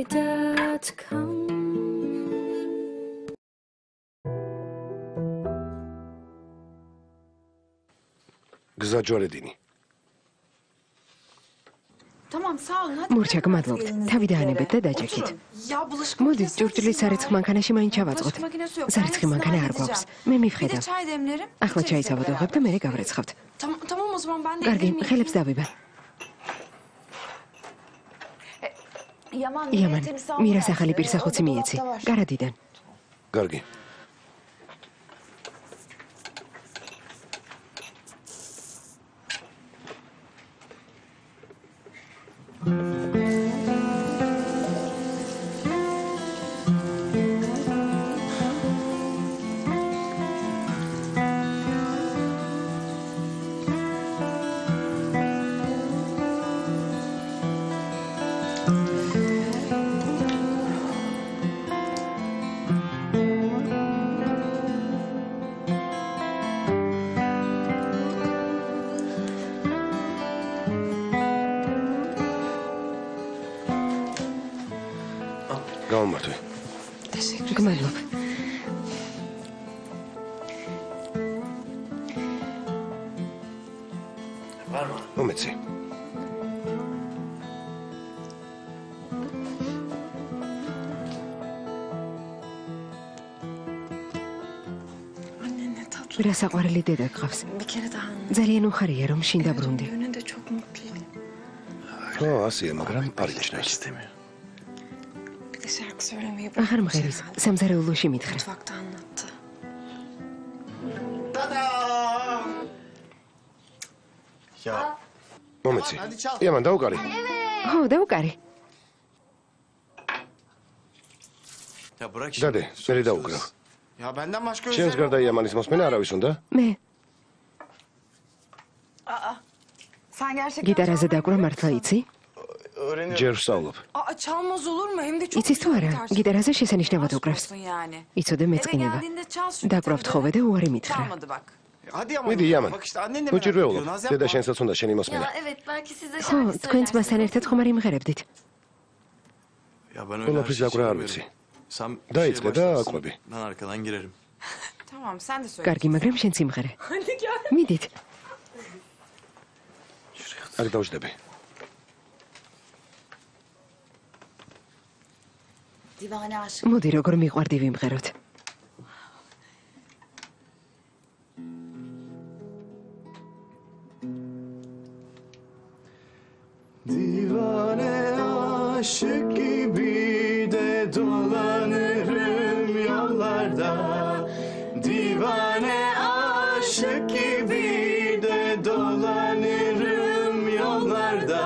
GoGatGG.com გზა ჯვარედინი. Tamam sağ olun. მურჩა გმადლობთ. თავი დაანებეთ და დაჭერით. მოდით ჭურჭლის სარეცხ მანქანაში მაინც ჩავაწყოთ. სარეცხი მანქანა არ გვაქვს. მე მივხედავ. ახლა ჩაის ავადოღებ და მერე გავრეცხავთ. Tamam o zaman ben de კარგი, ხელებს დავიბა. Yaman მირას ახალი პირსახოცი მიეცი. გარადიდან. კარგი. გამომართვე. გმადლობ. მომეცი. Annenle tatlı. რა საყვარელი დედა გყავს. Bir kere daha anladım. ძალიან უხარია რომ შინ დაბრუნდი. Düğününde çok mutluyum. ხო, ასეა, მაგრამ არ იჩნევს. Bir de şarkı söylemeyi აღარ მღერის. სამზარეულოში მითხრა. mutfakta anlattı. მომეცი. იამან დაუკარი. ხო, დაუკარი. დადე, მერე დაუკრა. Ya benden başka შენს გარდა იამანის მოსმენა არავის უნდა? მე Sen gerçekten გიტარაზე დაკვრა მართლა იცი? öğreniyorum. ჯერ ვსწავლობ. çalmaz olur mu? Hem de çok იცის თუ არა, გიტარაზე შესანიშნავად უკრავს. yani. იცოდე მეწყინება. geldiğinde çal şu დაკვრა ვთხოვე და უარი მითხრა. Kalmadı bak. Hadi ama. მიდი იამან. Bak işte annen de ნუ merak ჭირვეულობ. ediyor. Naz დედა yapma. შენსაც უნდა შენი მოსმენა. Evet belki siz de ხო, თქვენც მასთან ერთად ხომ არ იმღერებდით? Ya ben öyle Ona her biz şeyi yakura sevmiyorum. abisi. Sen bir Da şeye içme, da başlarsın, akmabi. Ben arkadan girerim. Tamam sen de söyle. კარგი, მაგრამ შენც იმღერე. მიდით. არ დავждები. Divane aşık. მოდი როგორ მიყვარდი ვიმღეროთ. Divane aşık gibi de dolanırım yollarda. Divane aşık gibi de dolanırım yollarda.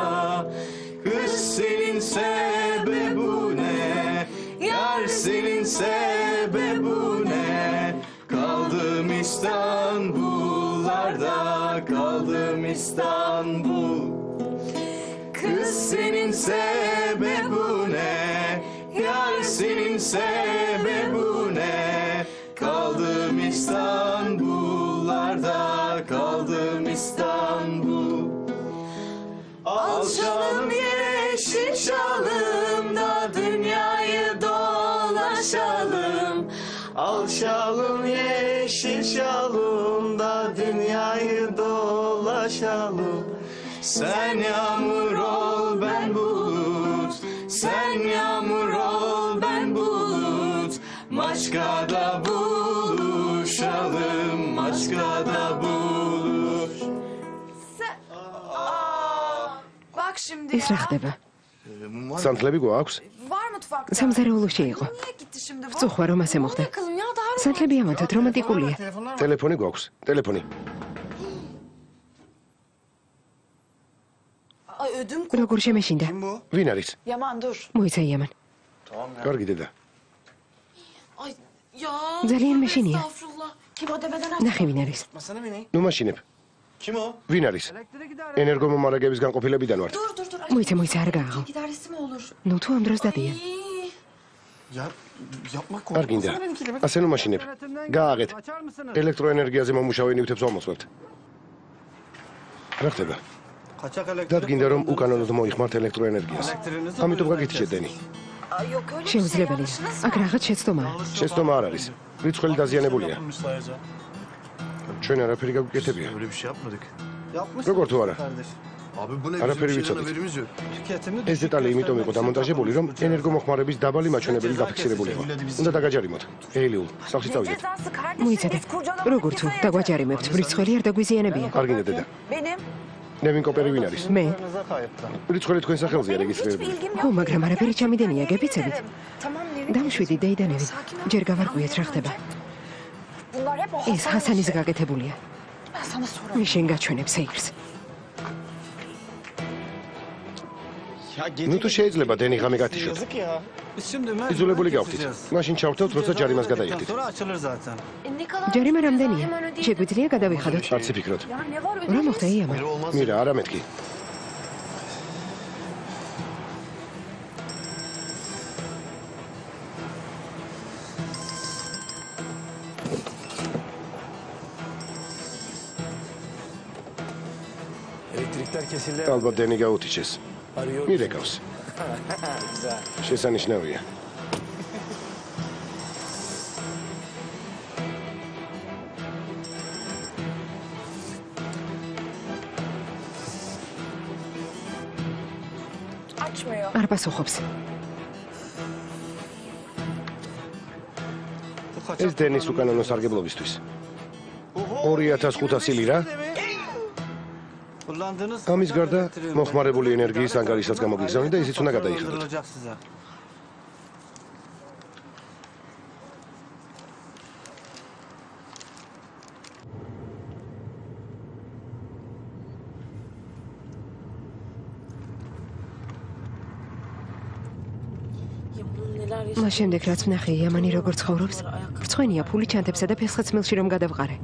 Kız senin sebebu ne? Yar senin sebebu ne? Kaldım İstanbullarda, kaldım İstanbul. Kız senin sebebu ne? Yar senin sebebu ne? Kaldım İstanbullarda, kaldım İstanbul. Al şalım yeşil şalım da dünyayı dolaşalım. Al şalım yeşil şalım da dünyayı dolaşalım. Sen yağmur ol ben bulut. Sen yağmur ol ben bulut. Maçkada buluşalım. Maçkada buluş. Bak şimdi ეს რა ხდება? სანთლები გვაქვს? Var mutfakta. სამზარეულოში იყო. Niye gitti şimdi bu? წუხვა რომ ასე მოხდა. Bakalım ya daha სანთლები ამათოთ რომანტიკულია. Telefonlar var. ტელეფონი გვაქვს. ტელეფონი. Ay ödüm როგორ შემეშინდა? Kim bu? ვინ არის? Yaman dur. მოიცა იამან. Tamam ya. კარგი დედა. Ay ya. ძალიან მეშინია. Estağfurullah. Kim o demeden aç. ნახე ვინ არის. Masana beni. ნუ მაშინებ. Kim o? ვინ არის? ენერგომომარაგების განყოფილებიდან ვართ. Dur. მოიცა არ გააღო. İdaresi mi olur? ნუ თუ ამ დროს დადიან. Ya yapma არ გინდა. korkmasana benimkiyle. ასე ნუ მაშინებ. გააღეთ. ელექტროენერგიაზე მომუშავე ნივთებს ვამოსვებთ. რა ხდება? დადგინდა რომ უკანონოდ მოიხმართ ელექტროენერგიას. ამიტომ გაგითიშეთ დენი. შეუძლებელია. აქ რაღაც შეცდომაა. შეცდომა არ არის. რიცხველი დაზიანებულია. ჩვენ არაფერი გაგვიკეთებია. Öyle bir şey yapmadık. როგორ თუ არა? Abi bu ne? Araperi Bizim bir şeyden biçodik. haberimiz yok. ეს დეტალი იმიტომ იყო დამონტაჟებული, რომ ენერგომოხმარების დაბალი მაჩვენებელი დაფიქსირებული იყო. უნდა დაგაჯარიმოთ. ეილიულ, სახლში წავიდეთ. მოიცადე. როგორ თუ დაგვაჯარიმებთ, რიცხველი არ დაგვიზიანებია. არ გინდა დედა. ნევინ კოპერი ვინ არის? მე. რიცხველი თქვენ სახელზეა რეგისტრირებული. ხო, მაგრამ არაფერი ჩამიდენია, გეფიცებით. დამშვიდი დეიდანები. ჯერ გავარკვიეთ რა ხდება. ეს ჰასანის გაკეთებულია. მის შენ გაჩვენებს ეირს. ნუ თუ შეიძლება დენი ღამე გათიშოთ. იძულებული გავხდით. მაშინ ჩავრთევთ, როცა ჯარიმას გადაიხდით. ჯარიმა რამდენია? შეგვიძლია გადავიხადოთ. არც იფიქროთ. რა მოხდა იამა? Biri olmaz. მირა, არა მეთქი. Elektrikler kesildi. ალბათ დენი გაუთიშეს. Arıyor. მირეკავს. შესანიშნავია. არ პასუხობს. ეს დენის უკანონო სარგებლობისთვის. 2500 ლირა. ამის გარდა მოხმარებული ენერგიის ანგარიშსაც გამოგიგზავნით და ისიც უნდა გადაიხადოთ. მას შემდეგ რაც ვნახე იამანი როგორ ცხოვრობს, რცხვენია ფული ჩანთებსა და ფესხაცმელში რომ გადავყარე.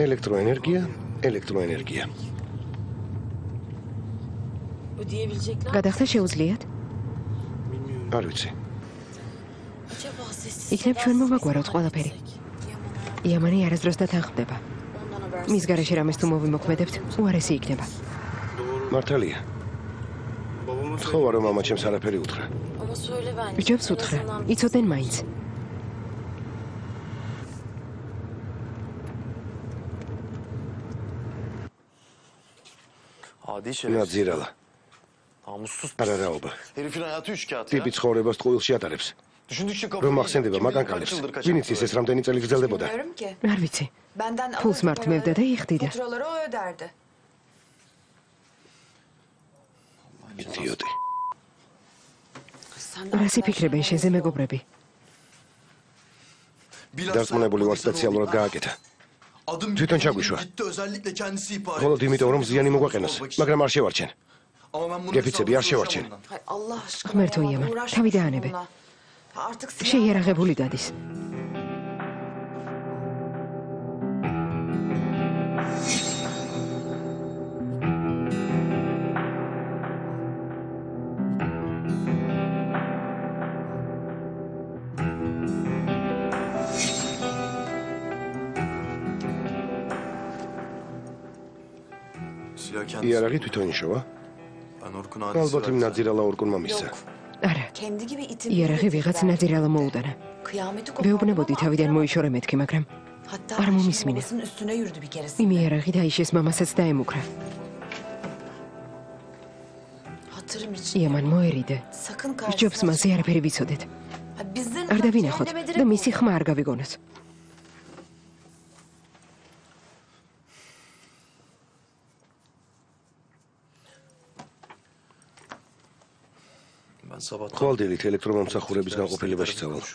ელექტროენერგია, ელექტროენერგია. გადახდა შეუძლიათ? არ ვიცი. იქნებ ჩვენ მოვაგვაროთ ყველაფერი. იამანი არასდროს დათანხმდება. მის გარეშე რამეს თუ მოვიმოქმედებთ, უარესი იქნება. მართალია. თხოვა რომ მამა ჩემს არაფერი უთხრა. ბიჭებს უთხრა, იცოდნენ მაინც. Adi şerefsiz. ნაძირალა. Namussuz. არარაობა. Herifin hayatı üç kağıt ya. ტიპი ცხოვრებას ტყუილში ატარებს. Düşündükçe რომ kafayı ახსენდება yiyecek. მაგან Kim bilir კალებს. kaç yıldır kaçak ვინიც ის ეს რამდენი წელი გრძელდებოდა. Bilmiyorum ki. არ ვიცი. Benden Puls alırdı martmevde paraları. de yıktıydı. Faturaları o öderdi. იდიოტი. რას იფიქრებენ შენზე მეგობრები? Bilhassa დარწმუნებული ვარ polisen სპეციალურად oldu. გააკეთა. Adım თვითონ ჩაგვიშვა. gitti özellikle kendisi ihbar მხოლოდ etti. იმიტომ რომ ზიანი მოგვაყენოს, მაგრამ არ შევარჩენ. Ama ben bunu გეფიცები არ hesabını შევარჩენ. soracağım ondan. Hay Allah aşkına. Ღმერთო Yaman, იამან, uğraşma თავი დაანებე. şununla. Artık silah- შეიარაღებული დადის. Silah kendisi. იარაღი თვითონ იშოვა. Ben Orkun adresi ალბათ იმ verdim. ნაძირალა ორკუნმა მისცა. არა, Kendi gibi itin. იარაღი ვიღაც ნაძირალა მოუდანა. Kıyameti ვეუბნებოდი თავიდან მოიშორე მეთქი, მაგრამ Hatta არ Ayşe მომისმინე. babasının üstüne yürüdü bir keresinde. იმ იარაღი დაიშეს მამასაც დაემუქრა. Hatırım için. იამან მოერიდე. Sakın ჯობს karşısına მასზე არაფერი ვიცოდეთ. Ha, bizden არ დავინახოთ და მისი ხმა არ გავიგონოს. Ben sabahtan ხვალდილით ელექტრომომსახურების განყოფილებაში წავალ.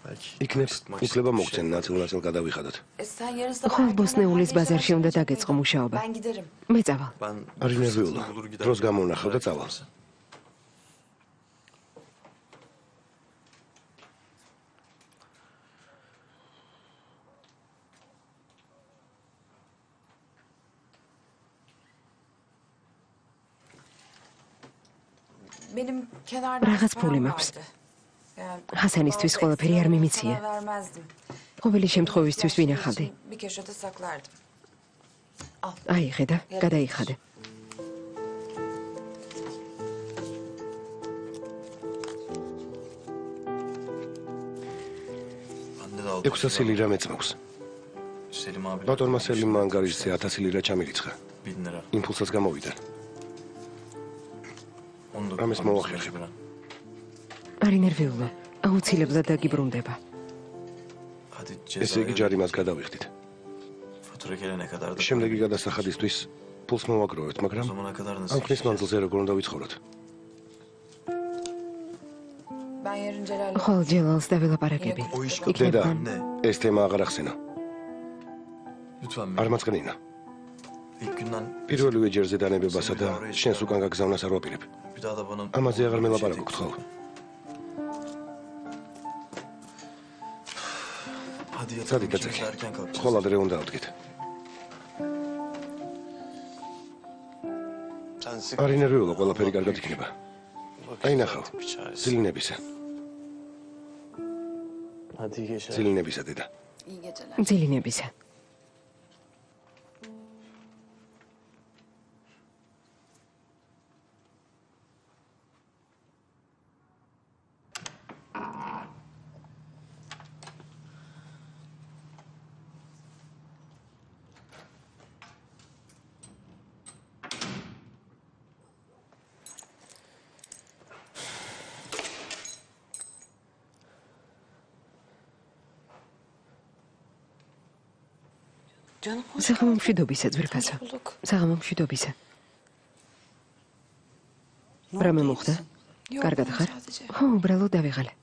belki იქნებ taksit უფლება maksit მოგცენ bir şey. ნაწილ-ნაწილ გადავიხადოთ. Sen yarın sabah ხვალ erkenden ბოსნეულის her ბაზარში şeyden უნდა haber დაგეწყო verin. მუშაობა. Ben giderim. მე წავალ. Ben Ari nerviulo. fırsatını bulur gider. Dros gamonახავ და წავალ. Benim kenarda Ragaz param pulim vardı. აქვს. Yani Hasanistvis bazı ყველაფერი არ ekstraları მიმიცია. sana vermezdim. ყოველი შემთხვევისთვის İhtiyaçlarım ვინახავდი. için Bir köşede saklardım. აიღე და გადაიხადე. ექვსასი ლირა მეწმობს. Selim abi. ბატონმა სელიმმა ანგარიშზე 1000 ლირა ჩამირიცხა. 1000 lira. იმპულსაც გამოვიდა. Onu da Rames kullanırız Mavakir. mecburen. არი ნერვიულო. აუცილებლად დაგიბრუნდება. Hadi ესე იგი cezaya. ჯარიმას გადავიხდით. Fatura gelene kadar da. შემდეგი გადასახადისთვის ფულს მოვაგროვებთ, O მაგრამ zamana kadar nasıl? ამ ხნის მანძილზე როგორ უნდა ვიცხოვროთ? Ben yarın Celal'le ხოლ ჯელალს დაველაპარაკები. O iş დედა, Ne? ეს თემა აღარ ახსენო. Lütfen არ beni. მაწყნინა. İlk günden პირველივე ჯერზე დანებებასა და შენს უკან გაგზავნას არ ვაპირებ. bir daha da bana. ამაზე აღარ მელაპარაკო, გთხოვ. Hadi yatalım. Hadi ikimiz Kaçak. erken kalkacağız. ხოლ ადრე უნდა ავდგეთ. არ ინერვიულო, ყველაფერი კარგად იქნება. აი ნახავ. ძილინებისა. ძილინებისა დედა. İyi geceler. ძილინებისა. Canım hoş საღამო მშვიდობისა, ძვირფასო. bulduk. საღამო მშვიდობისა. რამე მოხდა? კარგად ხარ? Sadece. ხო, უბრალოდ დავიღალე.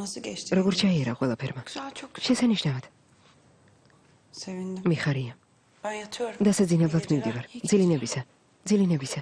Nasıl geçti? როგორ ჩაიერა ყველაფერმა? Güzel, çok güzel. შესანიშნავად. Sevindim. მიხარია. Ben yatıyorum. დასაძინებლად İyi geceler. მივდივარ. İyi geceler. ძილინებისა. ძილინებისა.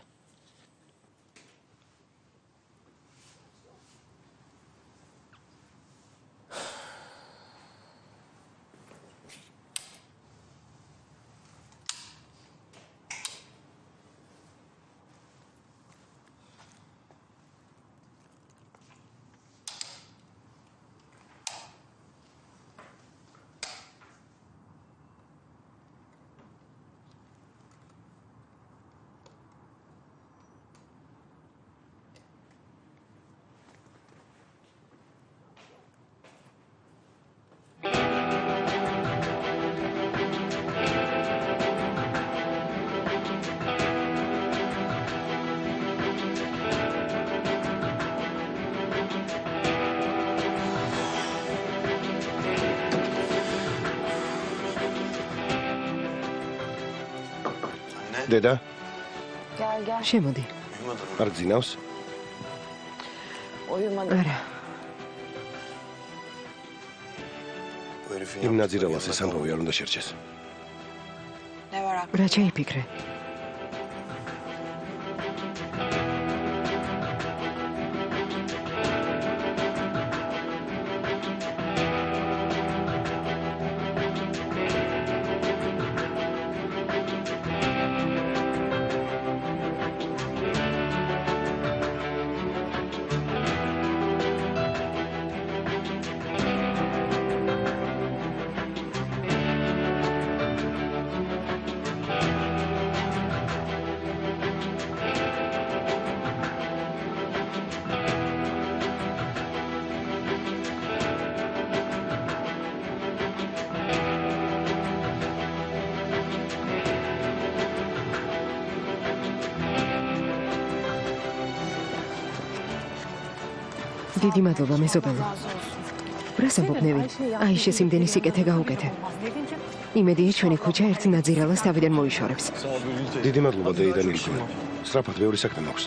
დედა, Gel gel. შემოდი. არ ძინავს? Uyumadım. არა, Bu herifin იმ yaptıkları ნაძირავას ეს yanına ამბავი არ უნდა შერჩეს. Ne var aklında? რა ჩაიფიქრე? დიდი მადლობა მეზობელო. რას ამბობნევი? აიშეს იმდენი სიკეთე გაუკეთე. იმედია ჩვენი ქუჩა ერთ ნაძირავას თავიდან მოიშორებს. დიდი მადლობა დეიდან ილკო. სწრაფად ბევრი საქმე მაქვს.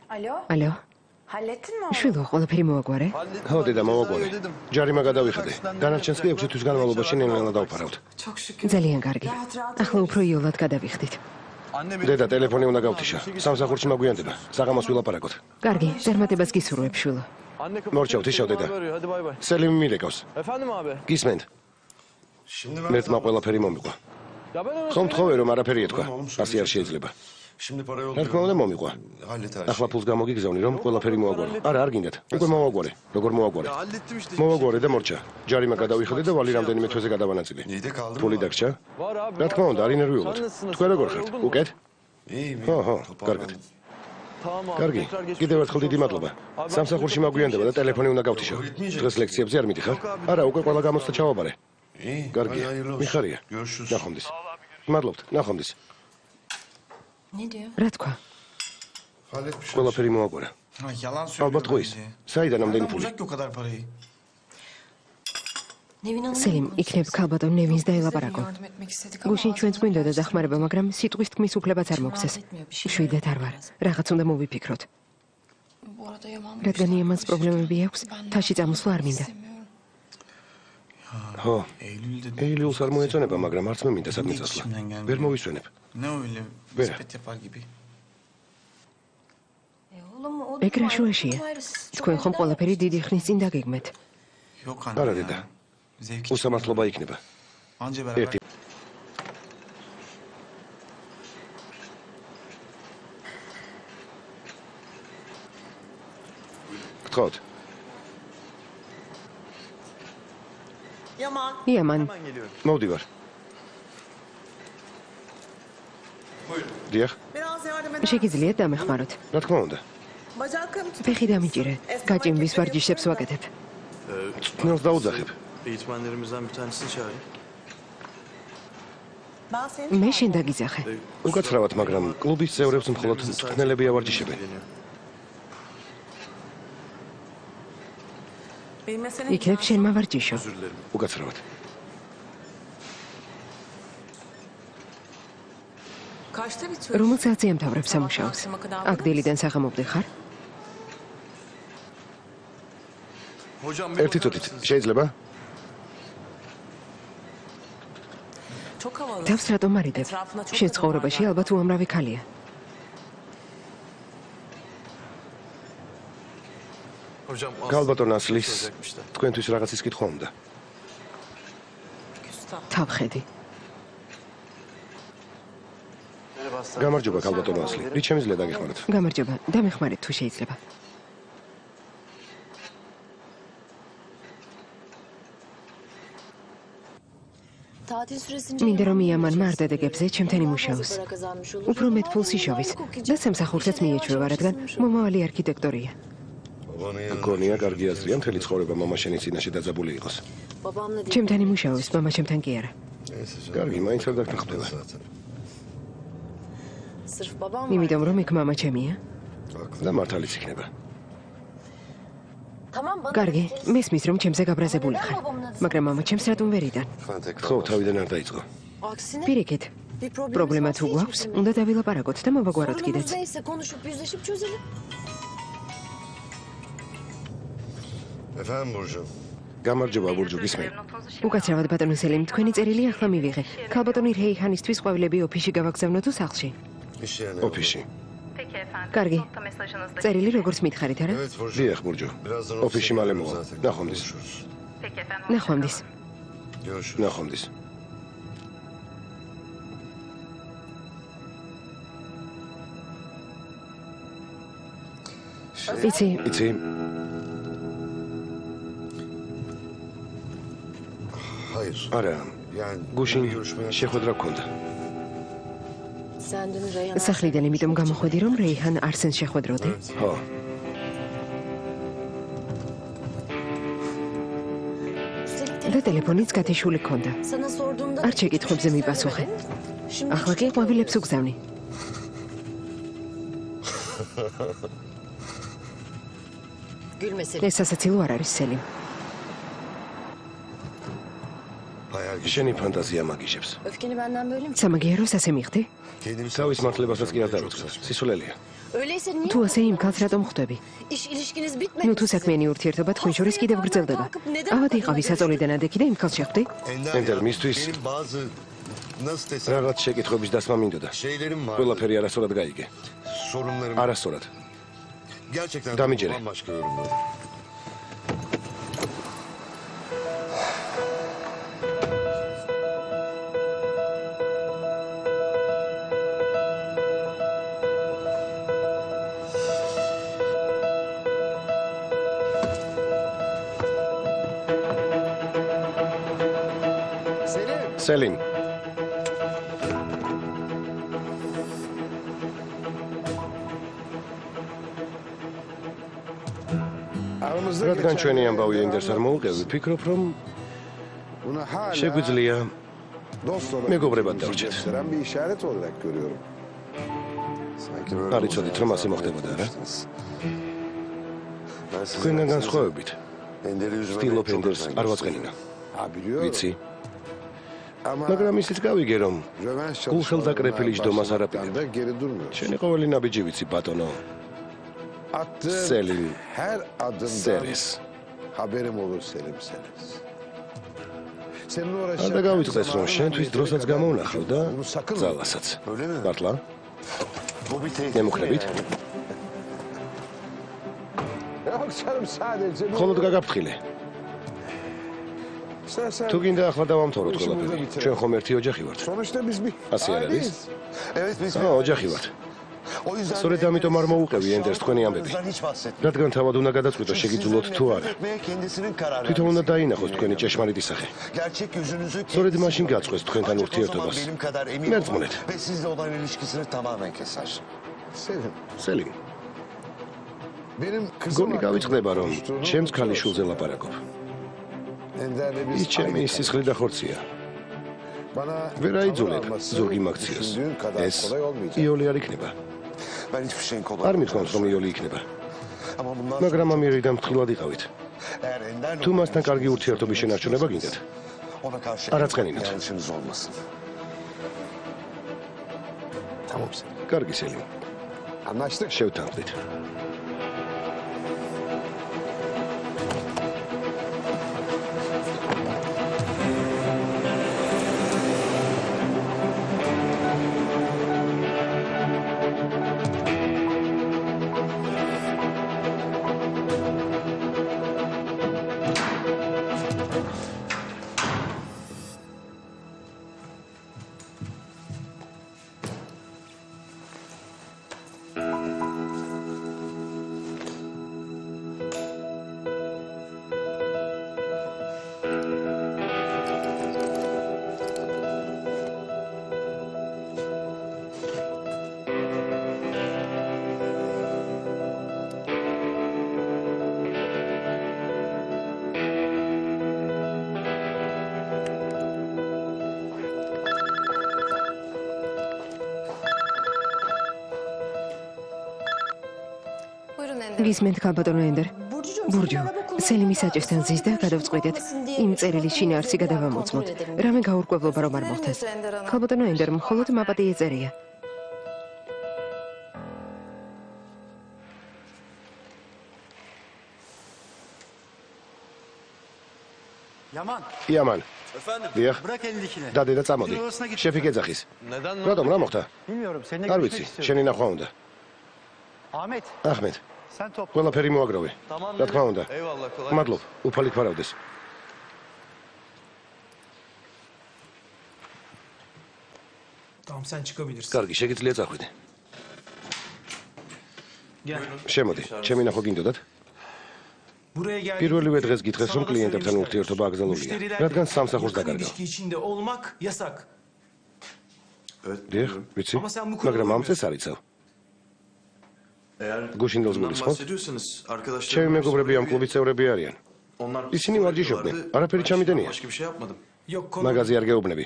Alo. ალო, Hallettin mi onu? შვილო, ყველაფერი მოაგვარე? ხო დედა, მოვაგვარე. ჯარიმა გადავიხადე. დანარჩენს კი 6 თვის განმავლობაში ნელ-ნელა დავფარავთ. Çok şükür. ძალიან კარგი. Rahat rahat. ახლა უფრო იოლად გადავიხდით. Anne benim. დედა, ტელეფონი უნდა გავთიშა. სამსახურში მაგვიანდება. საღამოს ვილაპარაკოთ. კარგი, წარმატებას გისურვებ, შვილო. Anne kapı Morçav, çalıyor, tişav dede. abi arıyor, hadi bay bay. სელიმი მირეკავს. Efendim abi? გისმენთ? Şimdi მერტმა ყველაფერი მომიყვა. ხომ თხოვე რომ არაფერი ეთქვა. ასე არ შეიძლება. Şimdi para yok. რა თქმა უნდა მომიყვა. Hallet her ახლა ფულს გამოგიგზავნი რომ ყველაფერი მოაგვარო. არა, არ გინდათ. უკვე მოვაგვარე. როგორ მოვაგვარე? Ya hallettim işte. მოვაგვარე და მორჩა. ჯარიმა გადავიხადე და ვალი რამდენიმე თვეზე გადავანაწილე. İyi de kaldı ფული mı? დაგჭა? Var abi. რა თქმა უნდა, არ ინერვიულოთ. თქვენ როგორ ხართ? უკეთ? İyi mi? ხო, ხო, კარგად. Tamam abi. კარგი. tekrar geçmiş კიდევ olsun. ერთხელ დიდი მადლობა. სამსახურში მაგვიანდება და ტელეფონი უნდა გავთიშო. დღეს ლექციებზე არ მიდიხარ? არა, უკვე ყველა გამოცდა ჩავაბარე. İyi. კარგია. Hadi hayırlı olsun. მიხარია. Görüşürüz. ნახვამდის. მადლობთ, ნახვამდის. Ne diyor? რა თქვა? Halletmiş. ყველაფერი მოაგვარა. Ha, yalan söylüyor ალბათ ყვის. bence. საიდან ამდენი Nereden ფული? bulacak ki o kadar parayı? Nevin Hanım'la სელიმ, იქნებ ქალბატონ ნევინს დაელაპარაკო. Yardım etmek istedik გუშინ ჩვენც გვინდოდა დახმარება, მაგრამ სიტყვის თქმის უფლებაც არ მოგცეს. შვიდეთ არ ვარ. რაღაც უნდა მოვიფიქროთ. Bu arada Yaman რადგან იამანს პრობლემები აქვს, თაში წამოსვლა არ მინდა. ხო. Eylül'de ეილიულს არ მოეწონება, მაგრამ არც მე მინდა სადმე წასვლა. İçimden geldi. ვერ მოვისვენებ. Ne öyle Vera. nispet yapar gibi. Oğlum o ეგ რა შუაშია? თქვენ ხომ ყველაფერი დიდი ხნის წინ დაგეგმეთ. Yok anne Ara ya. dede. Zevk için. უსამართლობა იქნება. Anca beraber. ერთი. გთხოვთ. იამან, მოვდივარ. დიახ, შეგიძლიათ დამეხმაროთ. რა თქმა უნდა. ფეხი დამიჭირე. გაჭიმვის ვარჯიშებს ვაკეთებ. ნელს დაუძახებ. Eğitmenlerimizden bir tanesini çağırayım. მე შენ დაგიძახე. უკაცრავად, მაგრამ კლუბის წევრებს მხოლოდ თქმელები ავარჯიშებენ. იქნებ შენ მავარჯიშო. Özür dilerim. უკაცრავად. რომელ საათზე ამთავრებ სამუშაოს? აგდილიდან საღამომდე ხარ? Hocam ერთი თუთით, შეიძლება? თავს რატომ არიდებ? შენ ცხოვრებაში ალბათ უამრავი ქალია. Hocam გალბატონ ასლის söyleyecekmiş de. თქვენთვის რაღაცის კითხვა უნდა. თავხედი. გამარჯობა გალბატონ ასლი. რით შემიძლია დაგეხმაროთ? გამარჯობა, დამეხმარეთ თუ შეიძლება. Tatil süresince მინდა რომ იამანმა არ დადეგებზე ჩემთან იმუშაოს. para kazanmış olur. უფრო მეტ ფულს იშოვის და სამსახურსაც მიეჩვევა, რადგან მომავალი არქიტექტორია. გონია კარგი აზრია, მთელი ცხოვრება მამაშენის წინაშე დაძაბული იყოს. Babamla değil. ჩემთან იმუშაოს, მამა ჩემთან კი არა. კარგი, მაინც არ დაგხვდება. Sırf babam var. იმიტომ რომ იქ მამა ჩემია. და მართალიც იქნება. Tamam bana. კარგი, მესმის რომ ჩემზე გაბრაზებული ხარ. მაგრამ მამა ჩემს რატომ ვერიდან? ხო, თავიდან არ დაიწყო. Aksine პირიქით, bir problem პრობლემა თუ გვაქვს, უნდა დავილაპარაკოთ და მოვაგვაროთ კიდეც. Neyse konuşup yüzleşip çözelim. Efendim Burcu. გამარჯობა ბურჯუ, გისმენ. უკაცრავად ბატონო სელიმ, თქვენი წერილი ახლა მივიღე. ქალბატონი რეიჰანისთვის ყვავილები ოფისში გავაგზავნო თუ სახლში? İş yerine. ოფისში. Peki efendim. კარგი. Nokta mesajınızda. წერილი როგორც მითხარით, არა? Evet Burcu. დიახ, ბურჯუ. Birazdan ოფისში მალე მოვა. zaten. ნახვამდის. Konuşuruz. Peki efendim. ნახვამდის. Görüşürüz. ნახვამდის. იცი, იცი, Hayır. არა, Yani გუშინ bir görüşmeye შეხვედრა გქონდა. Sen dün Reyhan სახლიდან იმიტომ გამოხვედი, რომ რეიჰან არსენს შეხვედროდი. ხო, და ტელეფონიც გათიშული ქონდა. sana sorduğumda არ შეკითხვებზე მიპასუხე. Şimdi ახლა კი ყვავილებს უგზავნი. gülmesin. ეს სასაცილო არ არის სელიმ. hayal gücü. შენი ფანტაზია მაგიშებს. Öfkeni benden böyle mi? სამაგიეროს ასე მიხდი? Kendini თავის მართლებასაც კი არ დავიწყო. სისულელია. Öyleyse niye? თუ ასე იმ ქალს რატომ ხვდები? İş ilişkiniz bitmedi. ნუ თუ საქმიანი ურთიერთობა თქვენ შორის კიდევ გრძელდება. ავად იყავი საწოლიდან ადექი და იმ ქალს შეხვდი? Ender, მისთვის benim bazı nasıl desem რაღაც შეკითხვების დასმა მინდოდა. şeylerim var. ყველაფერი არასწორად გაიგე. Sorunlarım. არასწორად. Gerçekten Damicele. bambaşka yorumlar. სელიმ. რადგან ჩვენი ამბავი ენდერს არ მოუყევი, ვფიქრობ, რომ შეგვიძლია მეგობრებად დავრჩეთ. არ იცოდით, რომ ასე მოხდებოდა, რა? თქვენგან განსხვავებით, ვთილობ ენდერს არ ვაწყენინა. ვიცი. მაგრამ ისიც გავიგე, რომ გულხელდაკრეფილი ჯდომას არ აპირებ. შენი ყოველი ნაბიჯი ვიცი, ბატონო. Selim Seres. Haberim olur Selim Seres. არ დაგავიწყდეს, რომ შენთვის დროსაც გამოვნახავ და ძალასაც. მართლა? ნემუქრებით? მხოლოდ გაგაფრთხილე. თუ გინდა ახლა დავამთავროთ ყველაფერი. ჩვენ ხომ ერთი ოჯახი ვართ. ასე არ არის? ოჯახი ვართ. სწორედ ამიტომ არ მოუყევი ენდერს თქვენი ამბები. რადგან თავად უნდა გადაწყვიტოს შეგიძლიათ თუ არა. თვითონ უნდა დაინახოს თქვენი ჭეშმარიტი სახე. სწორედ მაშინ გაწყვეს თქვენთან ურთიერთობას. მერწმუნეთ. სელიმ. გონი გავიწყდება, რომ ჩემს ქალიშვილზე ლაპარაკობ. ის ჩემი სისხლი და ხორცია. ვერ აიძულებ ზურგი მაქციოს. ეს იოლი არ იქნება. არ მithქვამს, რომ იოლი იქნება. მაგრამ ამიერიდან მთლად იყავით. თუ მასთან კარგი ურთიერთობის შენარჩუნება გინდათ, არ აწყენინოთ. კარგი სელიმ. შევთანხმდით. გისმენთ ქალბატონო ენდერ. ბურჯუ, სელიმის საჭესთან ზის და გადავწყვიტეთ. იმ წერილის შინაარსი გადავამოწმოთ. რამე გაურკვევლობა რომ არ მოხდეს. ქალბატონო ენდერ, მხოლოდ მაპატი ეწერია. იამან. დიახ. დადე და წამოდი. შეფი გეძახის. რატომ რა მოხდა? არ ვიცი, შენი ნახვა უნდა. აჰმედ. ყველაფერი მოაგროვე. რა თქმა უნდა. მადლობ, უფალი გვარავდეს. კარგი, შეგიძლია წახვიდე. შემოდი, ჩემი ნახვა გინდოდათ? პირველივე დღეს გითხრეს, რომ კლიენტებთან ურთიერთობა აკრძალულია, რადგან სამსახურს დაკარგავ. დიახ, ვიცი, მაგრამ ამ წეს არ იცავ. გუშინდელს გულისხმობ? ჩემი მეგობრები ამ კლუბის წევრები არიან. ისინი ვარჯიშობდნენ, არაფერი ჩამიდენია. მაგაზი არ გეუბნები.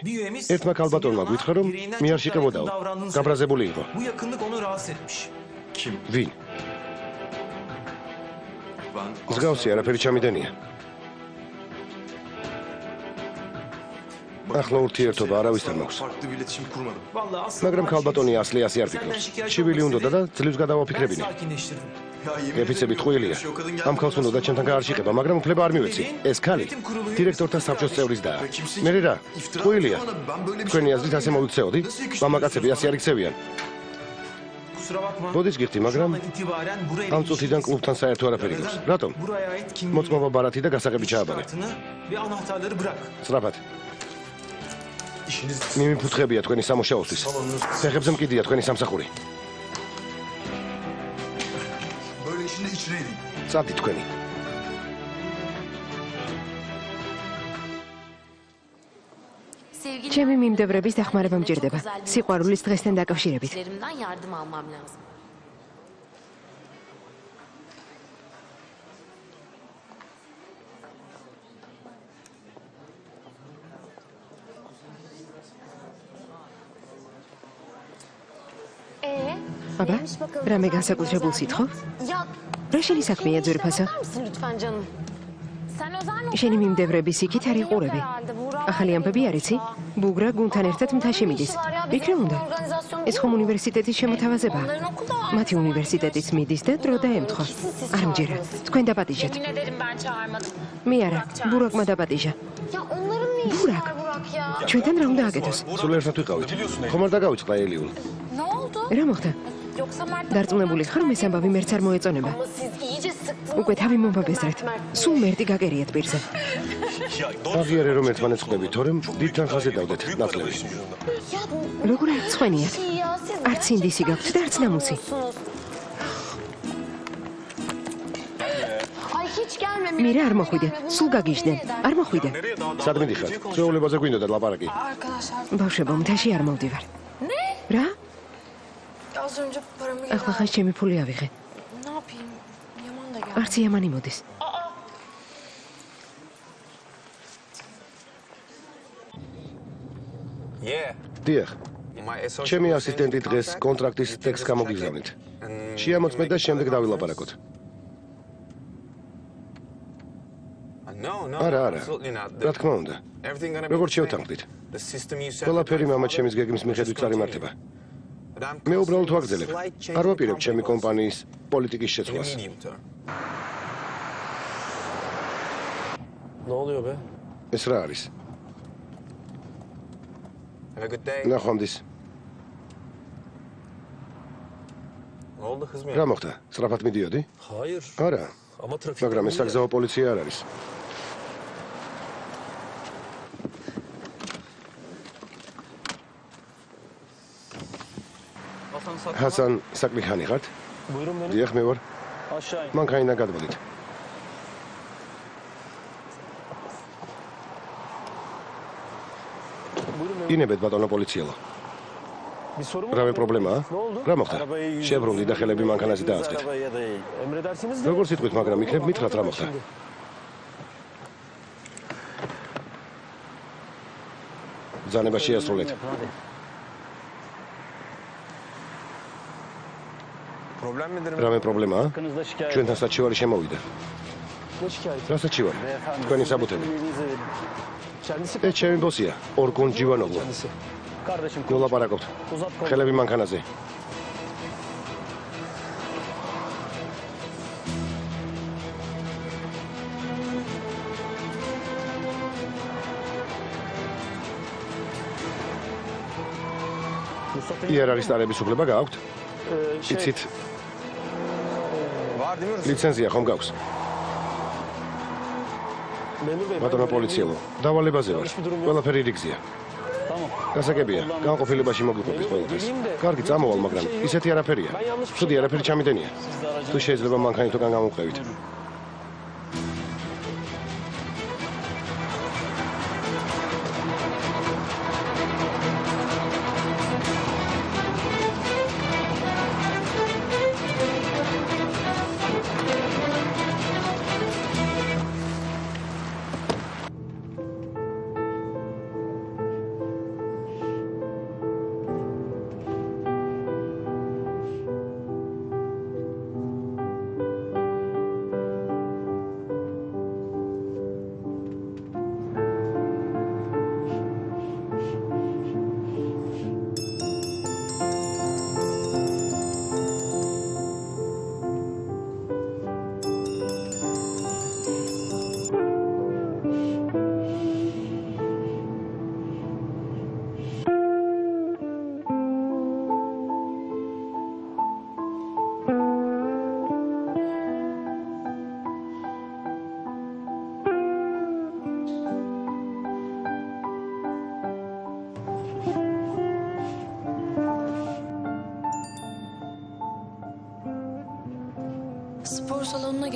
ერთმა ქალბატონმა გითხრა, რომ მე არ შეკებოდაო. გაბრაზებული იყო. ვინ? მსგავსი არაფერი ჩამიდენია. ახლა ურთიერთობა არავისთან მაქვს. მაგრამ ქალბატონი ასლი ასე არ ფიქრობს. ჩივილი უნდოდა და ძლივს გადავაფიქრებინე. ეფიცები ტყუილია. ამ ქალს უნდოდა ჩემთან გაარჩიყება, მაგრამ უფლება არ მივეცი. ეს ქალი დირექტორთა საბჭოს წევრის და მე რა, ტყუილია. თქვენი აზრით ასე მოვიქცეოდი? მამაკაცები ასე არ იქცევიან. ბოდიშ გიხდი, მაგრამ ამ წუთიდან კლუბთან საერთო არაფერი გვაქვს. რატომ? მოწმობა ბარათი და გასაღები ჩააბარე. სწრაფად. მიმიფუთხებია თქვენი სამუშაოსთვის. ფეხებზე მკიდია თქვენი სამსახური. წადი თქვენი. ჩემი მიმდევრების დახმარება მჭირდება. სიყვარულის დღესთან დაკავშირებით. აბა, რამე განსაკუთრებულ სიტყვა? რა შენი საქმეა ძვირფასო? შენი მიმდევრების იქით არ იყურები. ახალი ამბები არ იცი? ბუგრა გუნთან ერთად მთაში მიდის. იქ რა უნდა? ეს ხომ უნივერსიტეტის შემოთავაზებაა. მათი უნივერსიტეტიც მიდის და დრო დაემთხვა. არ მჯერა. თქვენ დაპატიჟეთ. მე არა, ბურაკმა დაპატიჟა. ბურაკ. ჩვენთან რა უნდა აკეთოს? სულ ერთად ვიყავით. ხომ არ დაგავიწყდა ელიულ? რა მოხდა? დარწმუნებული ხარ, რომ ეს ამბავი მერც არ მოეწონება? უკვე თავი მომბაბეზრეთ. სულ მერტი გაგერიეთ პირზე. აღიარე რომ ერთმანეთს ხვდებით, თორემ დიდთან ხაზე დავდეთ ნაკლები. როგორ არ ცხენიათ? არც ინდისი გაქვთ და არც ნამუსი. მირა არ მოხვიდე, სულ გაგიჟდნენ. არ მოხვიდე. სად მიდიხარ? ჩვეულებაზე გვინდოდა ლაპარაკი. ბავშვებო, მთაში არ მოვდივარ. რა? ახლა ხან ჩემი ფული ავიღე. არც იამანი მოდის. დიახ. ჩემი ასისტენტი დღეს კონტრაქტის ტექსტს გამოგიგზავნით. შეამოწმეთ და შემდეგ დავილაპარაკოთ. არა, რა თქმა უნდა. როგორც შევთანხმდით. ყველაფერი მამა ჩემის გეგმის მიხედვით წარიმართება. მე უბრალოდ ვაგრძელებ. არ ვაპირებ ჩემი კომპანიის პოლიტიკის შეცვლას. ეს რა არის? ნახვამდის. რა მოხდა? სწრაფად მიდიოდი? არა. მაგრამ ეს საგზაო პოლიცია არ არის. ჰასან საკლიხანი ხართ? დიახ, მე ვარ. მანქანიდან გადმოდით. ინებეთ ბატონო პოლიციელო. რავე პრობლემაა? რა მოხდა? შებრუნდი და ხელები მანქანაზე დააწყეთ. როგორ სიტყვით, მაგრამ იქნებ მითხრათ რა მოხდა. ბრძანება შეასრულეთ. რამე პრობლემაა? ჩვენთან საჩივარი შემოვიდა. რა საჩივარი? თქვენი საბუთები. ეს ჩემი ბოსია, ორგონ ჯივანოვლო. ნოლაპარაკობთ. ხელები მანქანაზე. იარაღის დარების უფლება გააქვთ? იცით? ლიცენზია ხომ გაქვს? ბატონო პოლიციელო, დავალებაზე ვარ. ყველაფერი რიგზია. გასაგებია, განყოფილებაში მოგიყვებით ყველაფერს. კარგი, წამოვალ, მაგრამ ისეთი არაფერია. ხუდი არაფერი ჩამიდენია. თუ შეიძლება მანქანით უკან გამოვყევით.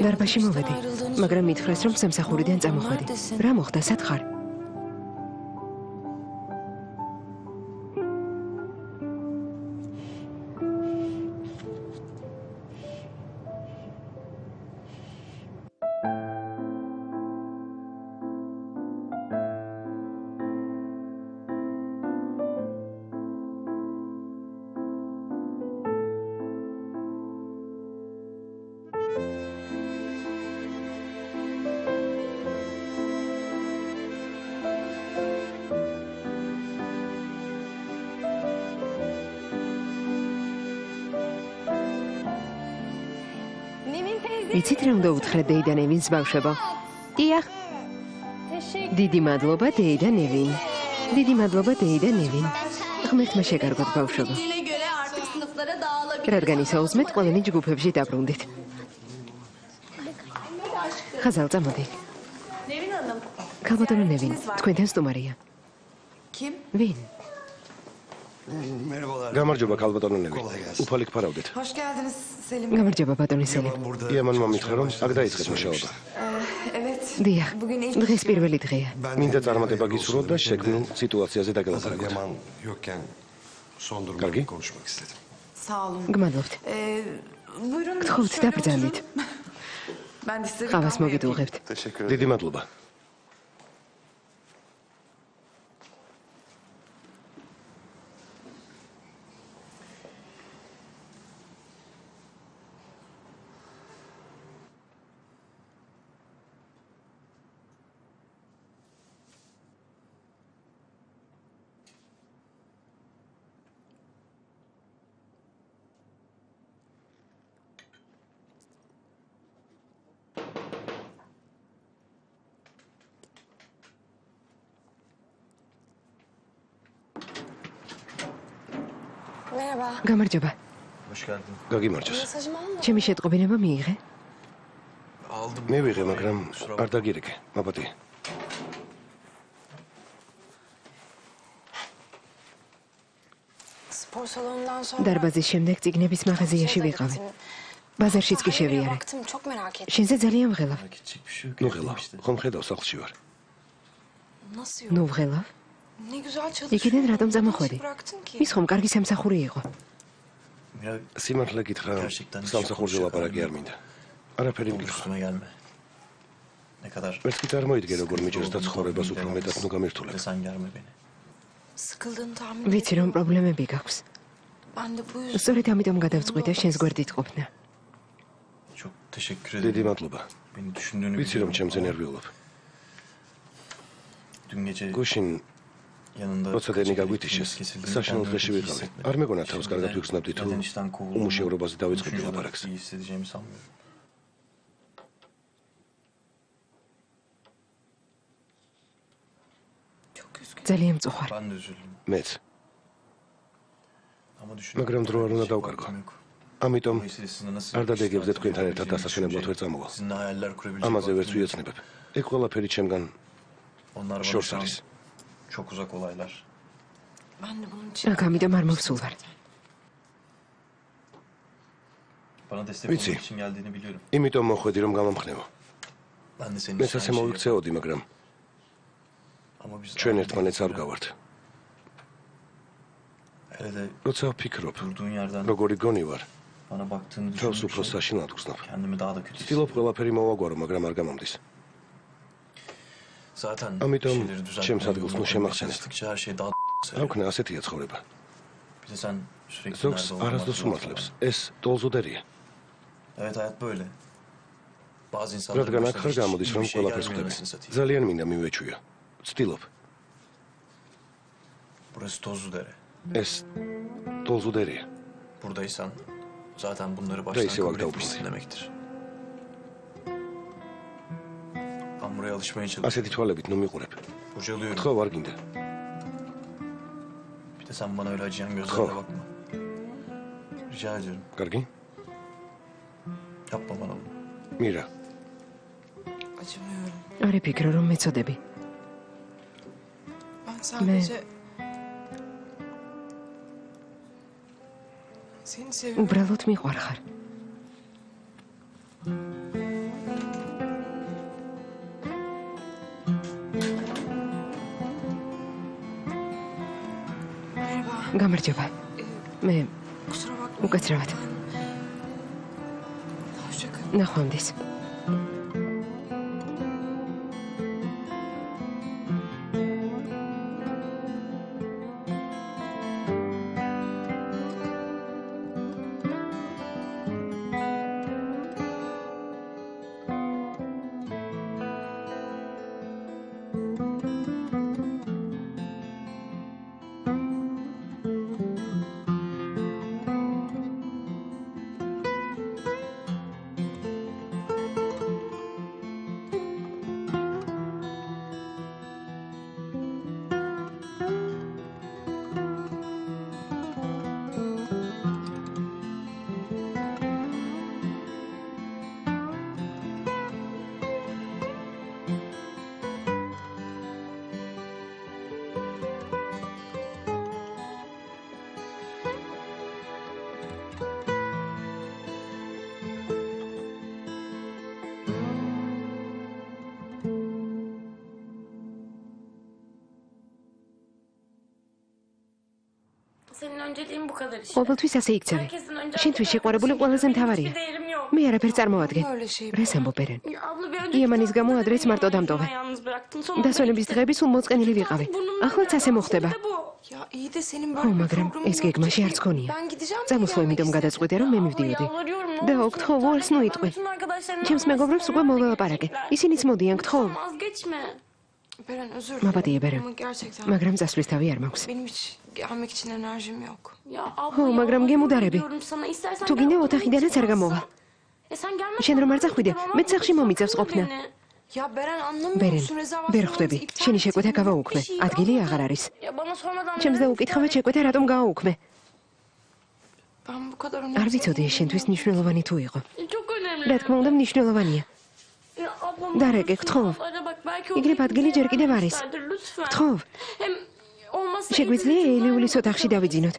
დარბაზში მოვედი, მაგრამ მითხრეს, რომ სამსახურიდან წამოხვედი. რა მოხდა, სად ხარ? იცით რა უნდა უთხრეთ დეი და ნევინს ბავშვებო? დიახ. დიდი მადლობა დეი და ნევინ. დიდი მადლობა დეი და ნევინ. ღმერთმა შეგარგოთ ბავშვებო. რადგან ისაუზმეთ, ყველანი ჯგუფებში დაბრუნდით. ხაზალ წამოდი. ქალბატონო ნევინ, თქვენთან სტუმარია. Kim? ვინ? გამარჯობა ქალბატონო ნევი. უფალი გფარავდით. Hoş geldiniz Selim. გამარჯობა ბატონი სელი. იამან მომითხრა რომ აქ დაიწყეს მუშაობა. Evet. დიახ. Bugün ilk დღეს პირველი დღეა. მინდა წარმატება გისურვოთ და შექმნილ სიტუაციაზე დაგელაპარაკოთ. Yaman yokken son Kargi? durumları konuşmak istedim. sağ olun. გმადლობთ. Buyurun. გთხოვთ şöyle დაბრძანდით. oturun. Ben de size bir ყავას kahve yapayım. მოგიტუღებთ. Teşekkür დიდი მადლობა. Merhaba. გამარჯობა. Hoş geldin. გაგიმარჯოს. Mesajımı almadın. ჩემი შეტყობინება მიიღე? Aldım. მივიღე, მაგრამ არ დაგირეკე. მაპატი. Spor salonundan sonra... დარბაზის შემდეგ ციგნების მაღაზიაში ვიყავი. ბაზარშიც კი შევიარე. Baktım, çok merak ettim. შენზე ძალიან ვღელავ. Gidecek bir şey yok. ნუ Evdeyim ღელავ. işte. ხომ ხედავ სახლში ვარ. Nasıl yok? ნუ ვღელავ? Ne güzel çalışıyordun. იქიდან რატომ Nasıl წამოხვედი? bıraktın ki? ის ხომ კარგი სამსახური იყო. Ya სიმართლე გითხრა, Gerçekten hiç სამსახურზე konuşacak ლაპარაკი halim არ მინდა. არაფერი მგითხა. üstüme gelme. Ne kadar ვერც კი წარმოიდგე როგორ მიჭირს და ცხოვრებას უფრო მეტად ნუ bir de გამირთულებ. sen germe beni. Sıkıldığını tahmin ვიცი რომ პრობლემები გაქვს. Ben de bu yüzden... სწორედ ამიტომ გადავწყვიტე შენს გვერდით ყოფნა. Çok teşekkür დიდი ederim. მადლობა. Beni düşündüğünü ვიცი რომ biliyorum. ჩემზე ama ნერვიულობ. Dün gece გუშინ yanında როცა დენი kaçak გაგვიტიშეს, elektrიკის kesildiğini საშინელ kendimi დღეში kötü ვიყავი. hissetmedim. არ მეგონა თავს Şimdi კარგად de ვიხსნებდი თუ neden işten kovulduğumu უმუშევრობაზე დავიწყებდი düşünce de ლაპარაკს. iyi hissedeceğimi sanmıyorum. Çok üzgünüm. ძალიან მწუხარ. Ben de üzüldüm. მეც. Ama მაგრამ დრო არ უნდა düşündüğüm დავკარგო. yok. ამიტომ Dolayısıyla sizinle nasıl არ bir iş დადაგებდე hayatı თქვენთან ერთად yapabileceğimi დასასვენებლად ვერ düşünce, წამოვალ. sizinle hayaller kurabilecek ამაზე ვერც vaktim yok. ვიოცნებებ. ეგ ყველაფერი ჩემგან Onlar bana შორს şu an არის. çok uzak olaylar. Ben de bunun için... აქ ამიტომ არ მოვსულ ვარ. Bana destek Vitsi. olmak için geldiğini biliyorum. იმიტომ მოხვედი რომ გამამხნევო. Ben de senin მეც için ასე aynı şeyi მოვიქცეოდი, მაგრამ yapıyorum. Ama biz ჩვენ aynı ერთმანეთს არ değiliz. გავართ. Hele de როცა ვფიქრობ, durduğun yerden როგორი გონი ვარ, bana baktığını თავს უფრო düşündükçe საშინლად ვხსნებ. kendimi daha da kötü ვცდილობ hissediyorum. ყველაფერი მოვაგვარო, მაგრამ არ გამომდის. Zaten ამიტომ şeyleri düzeltmeye ჩემს ადგილს yoluna ნუ koymaya შემახსენებ. çalıştıkça her şey daha რა ვქნა, ასეთია ცხოვრება. Bir de sen sürekli ზოგს nerede olduğunu არასდროს hatırlatma უმართლებს. bana. ეს დოლზოდერია. Evet hayat böyle. Bazı insanların რადგან აქ başına ხარ hiç გამოდის, iyi რომ bir şey ყველაფერს gelmiyor ხვდები. anasını satayım. ძალიან მინდა მივეჩვიო. ვცდილობ. Burası tozlu dere. ეს დოლზოდერია. Buradaysan zaten bunları Da baştan ise kabul vakti etmişsin avutmalıyım. demektir. Ben buraya alışmaya çalışıyorum. ასეთი თვალებით ნუ მიყურებ. Bocalıyorum. ხო, არ გინდა. Bir de sen bana öyle acıyan gözlerle Ho. bakma. Rica ediyorum. კარგი? Yapma bana bunu. მირა, Acımıyorum. არ იფიქრო რომ მეწოდები. Ben sadece... Seni seviyorum. უბრალოდ მიყვარხარ. Merhaba. გამარჯობა. მე Kusura bakma. უკაცრავად. Hoşça kal. ნახვამდის. Senin önceliğin bu kadar işte. ყოველთვის ასე იქცევი. Herkesten önce შენთვის შეყვარებული Benim ყველაზე hiçbir მთავარია. değerim yok. მე არაფერს წარმოვადგენ. öyle şey. რას ამბობ ბერენ? Ya abla bir önceki იემანის გამო toplantıda ადრეც beni მარტო yalnız დამტოვე. yalnız bıraktın. Sonra დასვენების belki de- დღეები სულ მოწყენილი ვიყავი. Burnumdan ახლაც ასე მოხდება. İşte bu. Ya iyi de senin ხო, böyle bir მაგრამ programın ეს yok გეგმაში ki. არც ქონია. Ben gideceğim. diye წამოსვლა gelmek იმითომ istedim. გადაწყვიტე რომ მე Abla მივდიოდი. yalvarıyorum, ne და olursun ოქთხოვ lütfen. ვარს ნუიტყვი. Bütün arkadaşlarımdan ჩემს მეგობრებს უკვე მოველაპარაკე. ისინიც მოდიან, გთხოვ. Vazgeçme. Beren özür მაპატიე ბერენ. Ama gerçekten მაგრამ წასვლის თავი არ მაქვს. benim hiç gelmek için enerjim yok. Ya abla Ho, მაგრამ გემუდარები. diyorum sana. İstersen თუ gel გინდა okulun ოთახიდანაც არ içine გამოვა. alsın. Sen gelmezsen შენ რომ არ ben წახვიდე, gidemem, მეც სახში ama მომიწევს sakın ყოფნა. beni. Ya Beren anlamıyor ბერენ, musun? ვერ Rezervasyonlarımızı ხვდები. iptal შენი ettik. შეკვეთა გავაუქმე. ადგილი აღარ არის. Ya bana sormadan ჩემს neden დაუკითხავად iptal შეკვეთა რატომ გავაუქმე? Ben bu kadar არ ვიცოდი ეს შენთვის მნიშვნელოვანი თუ იყო. ettin? Çok önemli. რა თქმა უნდა მნიშვნელოვანია. Ya ablam, დარეკე, lütfen გთხოვ. ara bak, belki o იგრე bir ადგილი ჯერ კიდევ არის. gösterdir, lütfen. გთხოვ, Hem olmazsa შეგვიძლია evlilik ელიულის için ოთახში დავიძინოთ.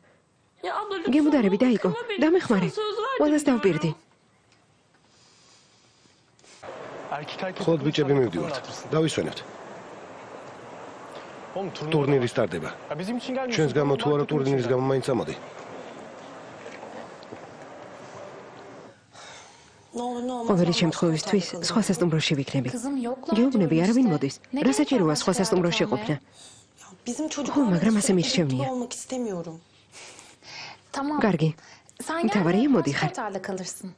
Ya abla lütfen. გემუდარები დაიკო. kırma beni. დამეხმარე. Sana söz verdim ყველას diyorum. დავპირდი. ხოლოდ ბიჭები მივდივართ. დავისვენებთ. ტურნირი სტარტდება. ჩვენს გამო თუ არა ტურნირის გამო მაინც ამოდი. ყოველი შემთხვევისთვის სხვა სასტუმროში ვიქნები. გეუბნები არავინ მოდის. რა საჭიროა სხვა სასტუმროში ყოფნა? Bizim ხო, çocuklarla მაგრამ ასე birlikte მირჩევნია. olmak istemiyorum. Tamam. კარგი. Sen მთავარია gel. მოდიხარ. Otelde kalırsın.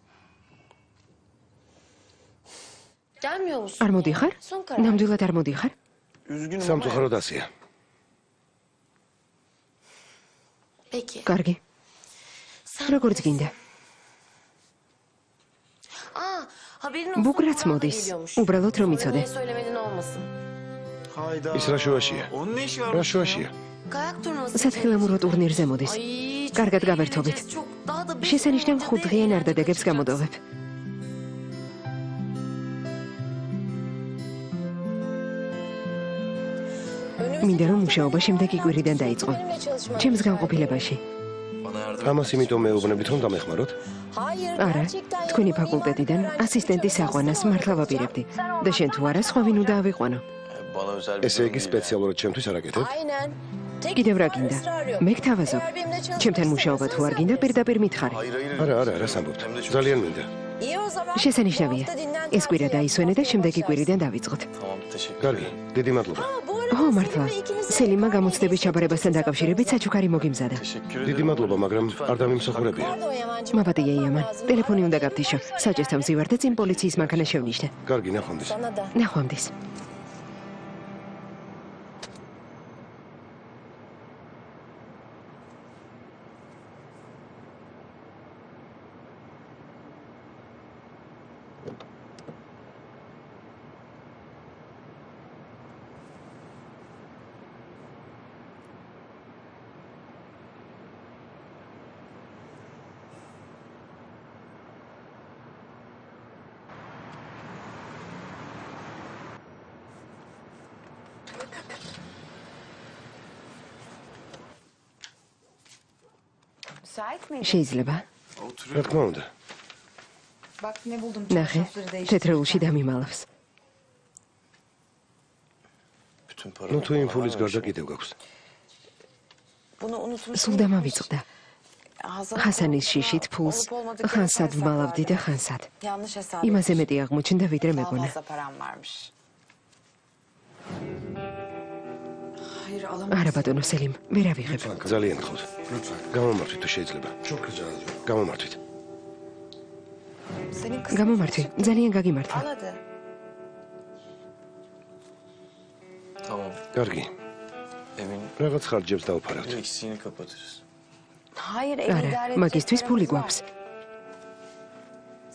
Gelmiyor musun? არ მოდიხარ? Son karar. ნამდვილად არ მოდიხარ? Üzgünüm ama სამწუხაროდ ასეა. Peki. კარგი. Sen როგორც გინდა. Aa, haberin olsun. ბუკრაც Burak da მოდის. geliyormuş. უბრალოდ რომ Sonra იცოდე. niye söylemedin olmasın. Hayda. ის რა შუაშია? Onun ne işi var? რა შუაშია? Kayak turnuvası. სათხილამურო ტურნირზე მოდის. Ay, çok კარგად iyi გავერთობით. eğleneceğiz. Çok daha da bir შესანიშნავ sürü 5 დღიან eğlence არდადეგებს kaçıracağız. გამოდოვებ. მინდა რომ მუშაობა შემდეგი კვირიდან დაიწყო. ჩემს განყოფილებაში. Bana yardım ამას იმიტომ მეუბნებით რომ დამეხმაროთ? არა, თქვენი ფაკულტეტიდან ასისტენტის აყვანას მართლა ვაპირებდი. და შენ თუ არა, სხვა ვინ უნდა ავიყვანო? Bana özel bir ესე იგი სპეციალურად ჩემთვის არ აკეთებ? Aynen. Tek კიდევ რა გინდა? მე გთავაზობ. Eğer benimle çalışmak ჩემთან მუშაობა თუ არ გინდა, პირდაპირ მითხარი. Hayır hayır. არა, არა, რას ამბობთ? Hem de çok- ძალიან მინდა. İyi o zaman. შესანიშნავია. ეს კვირა დაისვენე და შემდეგი კვირიდან დავიწყოთ. Tamam teşekkür კარგი, ederim. დიდი მადლობა. ხო, მართლა. სელიმმა გამოცდების ჩაბარებასთან დაკავშირებით საჩუქარი მოგიმზადა. Teşekkür დიდი ederim. მადლობა, მაგრამ არ დამიმსახურებია. Pardon yabancı. მაპატია იამან. ტელეფონი უნდა გავთიშო. საჭესთან ვზივარ და წინ პოლიციის მანქანა შევნიშნე. კარგი, ნახვამდის. Sana da. ნახვამდის. Müsait miydin? შეიძლება? რა თქმა უნდა. Bak ne buldum. ნახე, çarşafları değiştirdim. თეთრეულში დამიმალავს. Bütün para. ნუ თუ იმ ფულის გარდა კიდევ გაქვს. Bunu unutmuşum. სულ დამავიწყდა. ხასანის შიშით ფულს ხან სად ვმალავდი და ხან სად. Yanlış hesap. იმაზე მეტი აღმოჩნდა ვიდრე Daha მეგონა. fazla param varmış. Hayır alamam. არა ბატონო სელიმ, ვერ ავიღებ. ძალიან გთხოვთ. გამომართვით თუ შეიძლება. გამომართვით. Senin kızın. გამომართვი, ძალიან გაგიმართლა. Al hadi. Tamam. კარგი, Evin რაღაც ხარჯებს დავფარავთ. bir eksiğini kapatırız. Hayır evi არა, idare edecek მაგისთვის ფული paramız var. გვაქვს.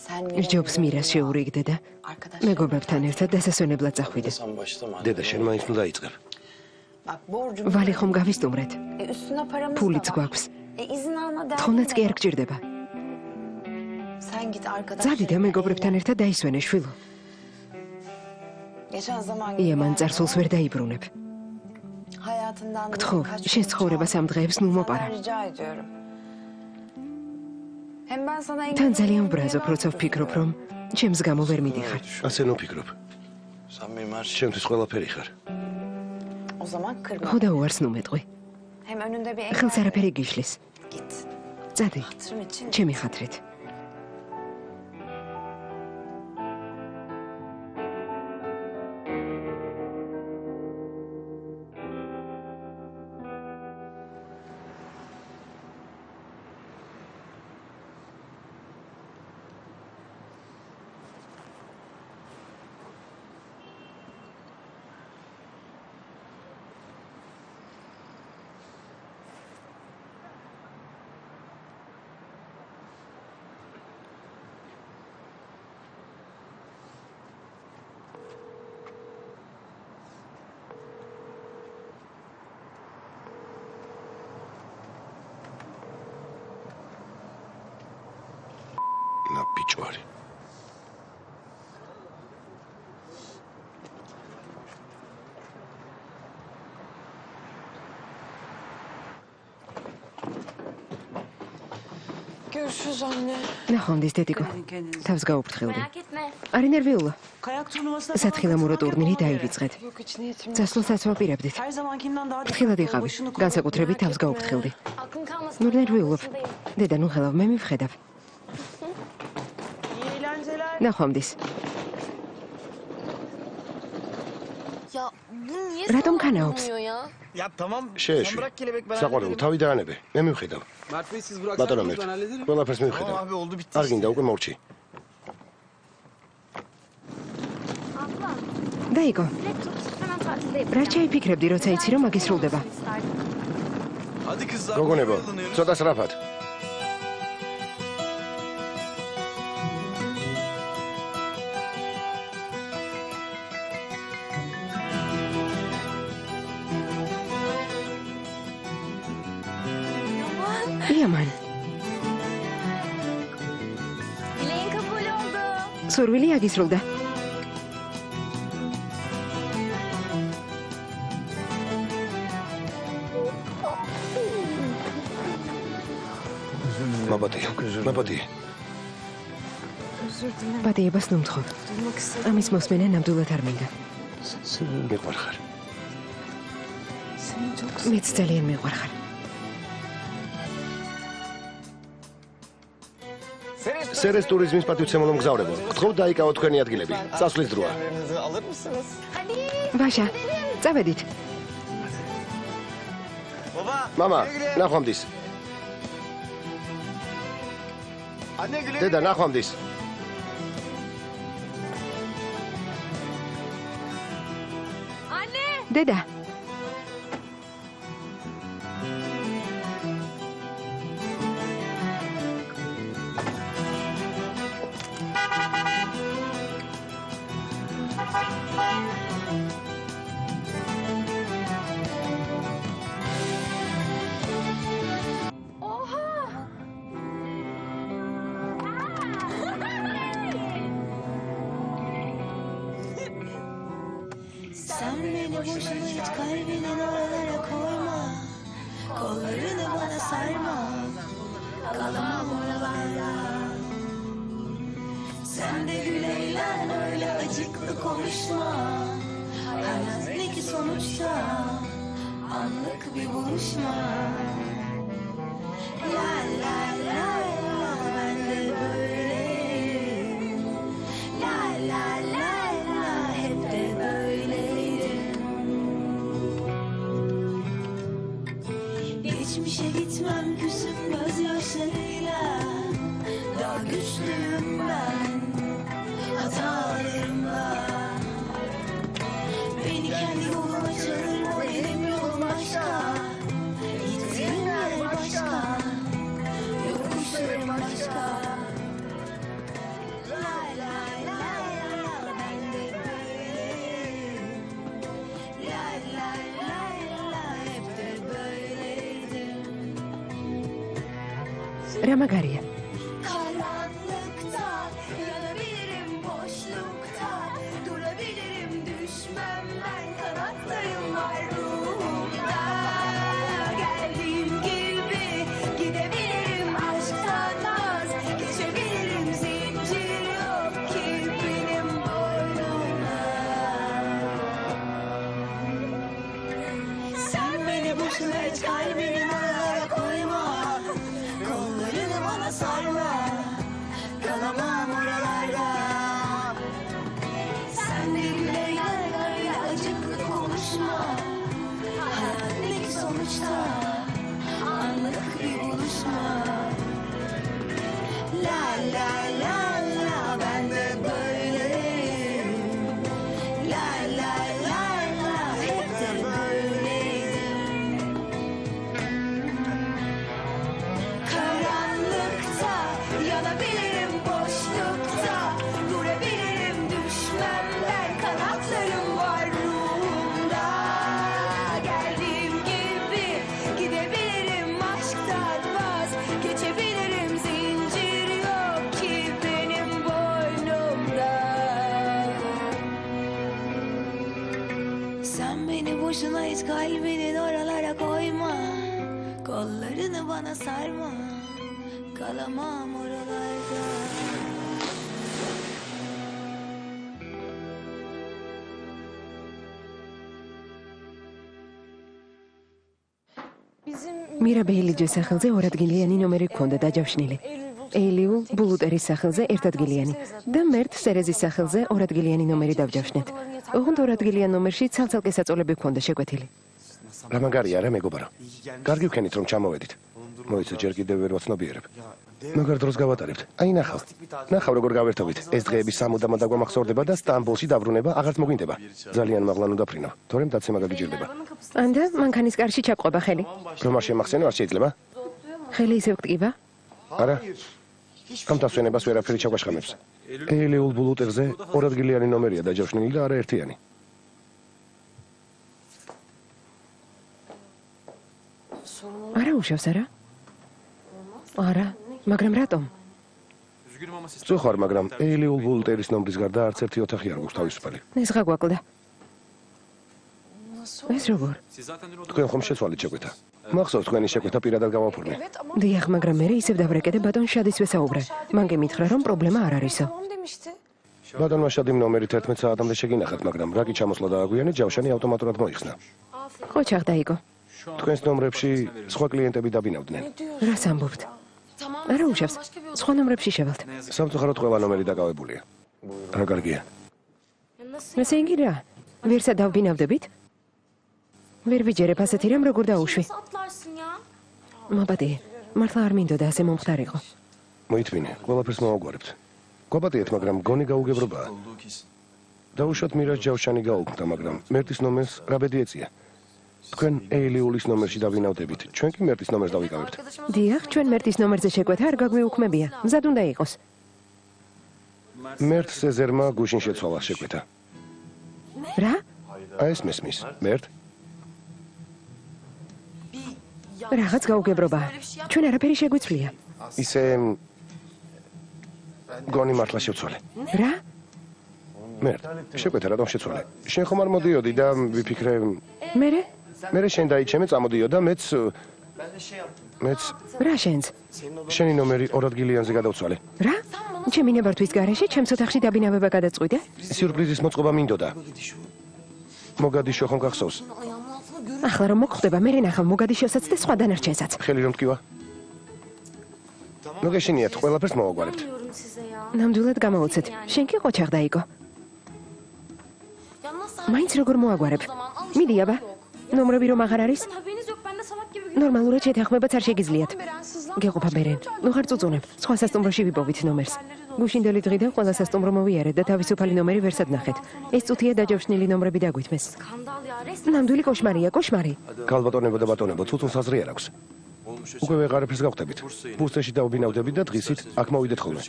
Sen ჯობს მირას შეურიგდე და Arkadaş. მეგობრებთან ერთად დასასვენებლად წახვიდე. Sen başlama. დედა, შენ მაინც უნდა დაიწყებ. Bak borcum. ვალი ხომ გავისტუმრეთ? Üstüne paramız ფულიც da var. გვაქვს. İzin alma derdin თხოვნაც კი de არ yok. გჭირდება. Sen git arkadaş. ძადი და მეგობრებთან ერთად დაისვენე შვილო. Geçen zaman იემან წარსულს ვერ დაიბრუნებ. hayatından გთხოვ, birkaç შენ gün ცხოვრებას ამ დღეებს ნუ მოპარა. Senden rica ediyorum. Hem ben sana თან ძალიან ვბრაზობ, როცა ვფიქრობ, რომ ჩემს გამო ვერ მიდიხარ. ასე ნუ ფიქრობ. Sen benim her şeyim. ჩემთვის ყველაფერი ხარ. O zaman kırma. ხო და უარს ნუ მეტყვი. Hem önünde bir engel. ხელს არაფერი გიშლის. Git. წადი, Hatırım için. ჩემი ხათრით. Na pičvari. Görüşürüz anne. ნახვამდის დედიკო. თავს გაუფრთხილდი. Merak etme. არი ნერვიულა. Kayak turnuvasına სათხილამურო ტურნირი დაივიწყეთ. Yok hiç niyetim yok. წასვლასაც ვაპირებდით. her zamankinden daha ფრთხილად იყავი. განსაკუთრებით თავს გაუფრთხილდი. Aklın kalmasın. ნუ ნერვიულობ. დედა, ნუ ხელავ, მე მივხედავ. İyi eğlenceler. ნახვამდის. Ya bu niye Radom sana kanaops. anlamıyor ya? Ya tamam. შეეშვი. საყვარელო, თავი დაანებე. მე მივხედავ. Mert Bey siz ბატონო bıraksanız მერტ. ben hallederim. ყველაფერს Tamam მივხედავ. abi oldu bitti. არ გინდა უკვე მოვჭი. Abla, დაიკო, direkt tutup hemen tatilde რა yapacağım. ჩაიფიქრებდი, როცა იცი რომ მაგის სრულდება? Hadi kızlar. გოგონებო, oyalanıyoruz. ცოტა სწრაფად. იამან, Dileğin kabul oldu. სურვილი აგისრულდა. მაბატია, მაბატია. Özür dilerim. პატიებას ნუ მთხოვ. Duymak istedim. ამის მოსმენა ნამდვილად არ მინდა. მიყვარხარ. Seni çok მეც ძალიან მიყვარხარ. სერეს ტურიზმის პატივცემულო მგზავრებო. გთხოვ დაიკავოთ თქვენი ადგილები. წასვლის დროა. Yerlerinizi alır mısınız? ბაშა, წავედით. Baba. მამა, güle güle. ნახვამდის. Anne güle დედა, ნახვამდის. დედა, Sen beni boşuna hiç kalbinin oralara koyma. Kollarını bana sarma. Kalamam oralarda. Sen de gül eğlen öyle acıklı konuşma. Hayat ne ki sonuçta anlık bir buluşma. La la la la ben de böyleyim. La la la la hep de böyleydim. Geçmişe gitmem küsüm gözyaşlarıyla. Daha güçlüyüm ben hatalarımla. Beni kendi yoluma çağırma, benim yolum başka. Gittiğim yer başka, yokuşlarım başka. La la la la ben de böyleyim. La la la la hep de böyleydim. რა მაგარია? Karanlıkta yanabilirim, boşlukta durabilirim, düşmem ben, kanattayım var ruhumda. Geldiğim gibi gidebilirim, aşktan vaz geçebilirim, zincir yok ki benim boynumda. Sen beni boşuna hiç kalbine sarma. Kalamam oralarda. Sen benimle öyle acıklı konuşma. Hayat ne ki sonuçta anlık bir buluşma. La la la la ben de böyleyim. La la la la hep de böyleyim. Karanlıkta yanabilirim, boşlukta durabilirim, düşmem ben, kanatlarım var ruhumda. Geldiğim gibi gidebilirim, aşktan vazgeçebilirim, zincir yok ki benim boynumda. Sen beni boşuna hiç kalbinin oralara koyma. Kollarını bana sarma. Kalamam oralarda. მირაბელიჯეს სახელზე ორადგილიანი ნომერი ჰქონდა დაჯავშნილი. ელიულ ბულუტერის სახელზე ერთადგილიანი და მერტ სერეზის სახელზე ორადგილიანი ნომერი დავჯავშნეთ. ოღონდ ორადგილიან ნომერში ცალ-ცალკე საწოლები ჰქონდა შეკვეთილი. რა მაგარია რა მეგობარო. კარგი ვქენით რომ ჩამოვედით. მოიცა ჯერ კიდევ ვერ ვაცნობიერებ. მაგარ დროს გავატარებთ. აი ნახავ. ნახავ როგორ გავერთობით. ეს დღეები სამუდამოდ დაგვამახსოვრდება და სტამბოლში დაბრუნება აღარც მოგვინდება. ძალიან მაღლა უნდა ფრინო. თორემ დაცემა გაგიჭირდება. ანდა მანქანის კარში ჩაყობა ხელი. რომ არ შემახსენო არ შეიძლება? ხელი ისევ გტკივა? არა. ამ დასვენებას ვერაფერი ჩაგვაშხამებს. ელიულ ბულუტერზე ორადგილიანი ნომერია დაჯავშნილი და არა ერთიანი. არა უშავს არა? არა, მაგრამ რატომ? წუხარ, მაგრამ ელიულ ბულუტერის ნომრის გარდა არც ერთი ოთახი არ გვაქვს თავისუფალი. ნესღა გვაკლდა. ეს როგორ? თქვენ ხომ შეცვალეთ შეკვეთა. მახსოვს თქვენი შეკვეთა პირადად გავაფორმე. დიახ, მაგრამ მე ისევ დავრეკე ბატონ შადისვე საუბრე. მან გემითხრა რომ პრობლემა არ არისო. ბატონმა შადიმ ნომერით 11 საათამდე შეგინახეთ, მაგრამ რაკი ჩამოსვლა დააგვიანეთ, ჯავშანი ავტომატურად მოიხსნა. ხო ჩაღდაიგო. თქვენს ნომრებში სხვა კლიენტები დაბინავდნენ. რას ამბობთ? არა უშავს. სხვა ნომრებში შევალთ. სამწუხაროდ ყველა ნომერი დაკავებულია. რა კარგია. ესე იგი რა? ვერსა დავბინავდებით? ვერ ვიჯერებ ასეთი რამ როგორ დაუშვი. მაბადე, მართლა არ მინდოდა ასე მომხდარიყო. მოითმინე, ყველაფერს მოვაგვარებთ. გვაბადიეთ, მაგრამ გონი გაუგებრობაა. დაუშვათ მირას ჯავშანი გაუქმდა, მაგრამ მერტის ნომერს რა ბედი ეწია. თქვენ ელიულის ნომერში დავინავდებით, ჩვენ კი მერტის ნომერს დავიკავებთ. დიახ, ჩვენ მერტის ნომერზე შეკვეთა არ გაგვიუქმებია. მზად უნდა იყოს. მერტ სეზერმა გუშინ შეცვალა შეკვეთა. რა? აი ეს მესმის. მერტ რაღაც გაუგებრობა. ჩვენ არაფერი შეგვიცვლია. ისე გონი მართლა შევცვალე. რა? მერტ, შეკვეთა რატომ შეცვალე? შენ ხომ არ მოდიოდი და ვიფიქრე მერე? მერე შენ დაიჩემე წამოდიოდა მეც რა შენს? შენი ნომერი ორადგილიანზე გადავცვალე. რა? ჩემი ნებართვის გარეშე ჩემს ოთახში დაბინავება გადაწყვიტე? სიურპრიზის მოწყობა მინდოდა. მოგადიშო ხომ გახსოვს? ახლა რომ მოგხვდება, მე ნახავ მოგადიშოსაც და სხვა დანარჩენსაც. ხელი რომ თქვა. მოგეშინიათ, ყველაფერს მოვაგვარებთ. ნამდვილად გამოვუცეთ. შენ კი ხო ჩაღდაიგო? მაინც როგორ მოაგვარებ? მიდი აბა. ნომრები რომ აღარ არის? ნორმალურად შეთანხმებაც არ შეგიძლიათ. გეყოფა ბერენ. ნუ ხარ წუწუნებ. სხვა სასტუმროში ვიპოვით ნომერს. გუშინდელი დღიდან ყველა სასტუმრო მოვიარეთ და თავისუფალი ნომერი ვერსად ნახეთ. ეს წუთია დაჯავშნილი ნომრები დაგვითმეს. ნამდვილი კოშმარია, კოშმარი. გალბატონებო და ბატონებო, ცუწუნს აზრი არ აქვს. უკვე ვეღარაფერს გავხდებით. ბუსტეში დავბინავდებით და დღისით აქ მოვიდეთ ხოლმე.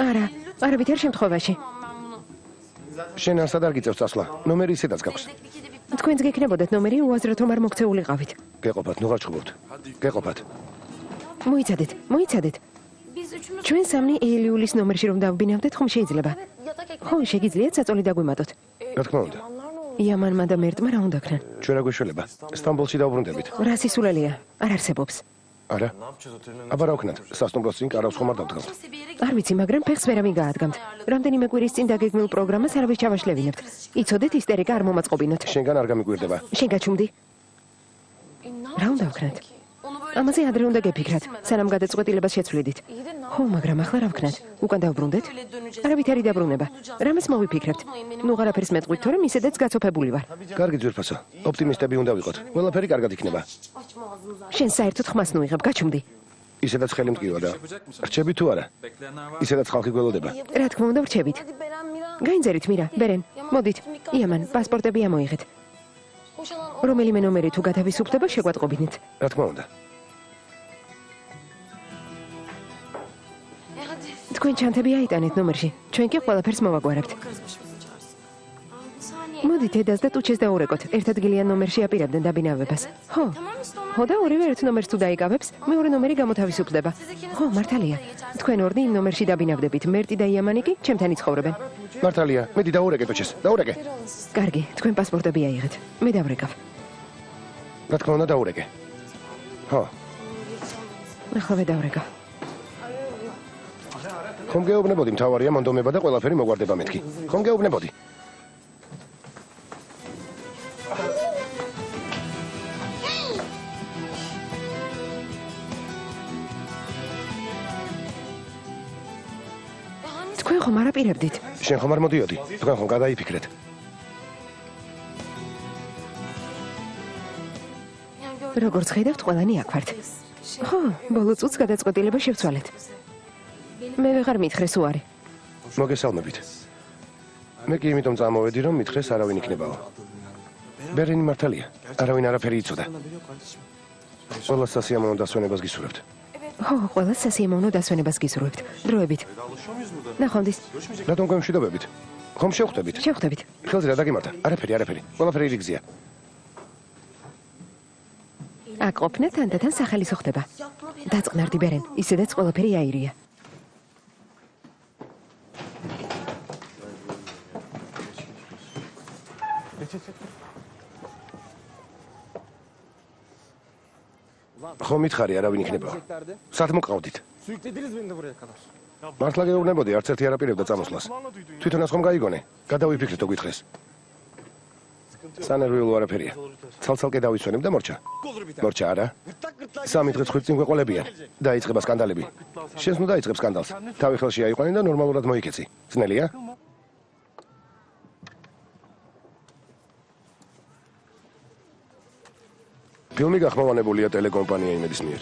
არა, არავითარ შემთხვევაში. შენ არსად არ გიწევს წასვლა. ნომერი ისედაც გაქვს. თქვენს გექნებოდათ ნომერი უაზრად რომ არ მოგცეულიყავით. გეყოფათ, ნუ გაჩხუბობთ. გეყოფათ. მოიცადეთ, მოიცადეთ. ჩვენ სამნი ელიულის ნომერში რომ დავბინავდეთ, ხომ შეიძლება? ხო, შეგიძლიათ საწოლი დაგვიმატოთ. რა თქმა უნდა. იამანმა და მერტმა რა უნდა ქნან? ჩვენ რა გვეშველება? სტამბოლში დავბრუნდებით. რა სისულელია? არ არსებობს. არა. აბა რა ვქნათ? სასტუმროს წინ კარავს ხომ არ დავდგავთ? არ ვიცი, მაგრამ ფეხს ვერავინ გაადგამთ. რამდენიმე კვირის წინ დაგეგმილ პროგრამას არავის ჩავაშლევინებთ. იცოდეთ, ისტერიკა არ მომაწყობინოთ. შენგან არ გამიგვირდება. შენ გაჩუმდი? რა უნდა ვქნათ? ამაზე ადრე უნდა გეფიქრათ, სანამ გადაწყვეტილებას შეცვლიდით. ხო, მაგრამ ახლა რა ვქნათ? უკან დავბრუნდეთ? არავითარი დაბრუნება. რამეს მოვიფიქრებთ? ნუ ღარაფერს მეტყვით, თორემ ისედაც გაცოფებული ვარ. კარგი ძვირფასო, ოპტიმისტები უნდა ვიყოთ. ყველაფერი კარგად იქნება. შენ საერთოდ ხმას ნუ იღებ, გაჩუმდი. ისედაც ხელი მტკივა და რჩები თუ არა? ისედაც ხალხი გველოდება. რა თქმა უნდა, ვრჩებით. გაინძერით, მირა, ბერენ, მოდით. იამან, პასპორტები ამოიღეთ. რომელიმე ნომერი თუ გათავისუფლდება, შეგვატყობინეთ. რა თქმა უნდა. თქვენ ჩანთები აიტანეთ ნომერში. ჩვენ კი ყველაფერს მოვაგვარებთ. მოდით, ედას და ტუჩეს დაურეკოთ. ერთადგილიან ნომერში აპირებდნენ დაბინავებას. ხო. ხო და ორივე ერთ ნომერს თუ დაიკავებს, მეორე ნომერი გამოთავისუფლდება. ხო, მართალია. თქვენ ორნი იმ ნომერში დაბინავდებით. მერტი და იამანი კი ჩემთან იცხოვრობენ. მართალია, მედი დაურეკე ტუჩეს. დაურეკე. კარგი, თქვენ პასპორტები აიღეთ. მე დავრეკავ. რა თქმა უნდა დაურეკე. ხო. ახლა დავრეკავ. ხომ გეუბნებოდი, მთავარია მონდომება და ყველაფერი მოგვარდება მეთქი. ხომ გეუბნებოდი. თქვენ ხომ არ აპირებდით? შენ ხომ არ მოდიოდი? თქვენ ხომ გადაიფიქრეთ? როგორც ხედავთ, ყველანი აქ ვართ. ხო, ბოლო წუთს გადაწყვეტილება შევცვალეთ. მე ვეღარ მითხრეს უარი. მოგესალმებით. მე კი იმიტომ წამოვედი, რომ მითხრეს არავინ იქნებაო. ბერენი მართალია, არავინ არაფერი იცოდა. ყველას სასიამოვნო დასვენებას გისურვებთ. ხო, ყველას სასიამოვნო დასვენებას გისურვებთ. დროებით. ნახვამდის. რატომ გვემშვიდობებით? ხომ შევხვდებით? შევხვდებით. ხელზე რა დაგიმართა? არაფერი. ყველაფერი რიგზია. აქ ყოფნა თანდათან სახელის ხდება. დაწყნარდი ბერენ, ისედაც ყველაფერი აირია. ხო მითხარი არავინ იქნებაო. სად მოყავდით? მართლა გეუბნებოდი, არც ერთი არ აპირებდა წამოსვლას. თვითონაც ხომ გაიგონე? გადავიფიქრეთ თუ გითხრეს. სანერვიულო არაფერია. ცალ-ცალკე დავისვენებ და მორჩა. მორჩა არა. 3 დღე ხვით წინ გვეყოლებიან. დაიწყება სკანდალები. შენს ნუ დაიწყებ სკანდალს. თავი ხელში აიყვანე და ნორმალურად მოიქეცი. ძნელია? ფილმი გახმოვანებულია ტელეკომპანია იმედის მიერ.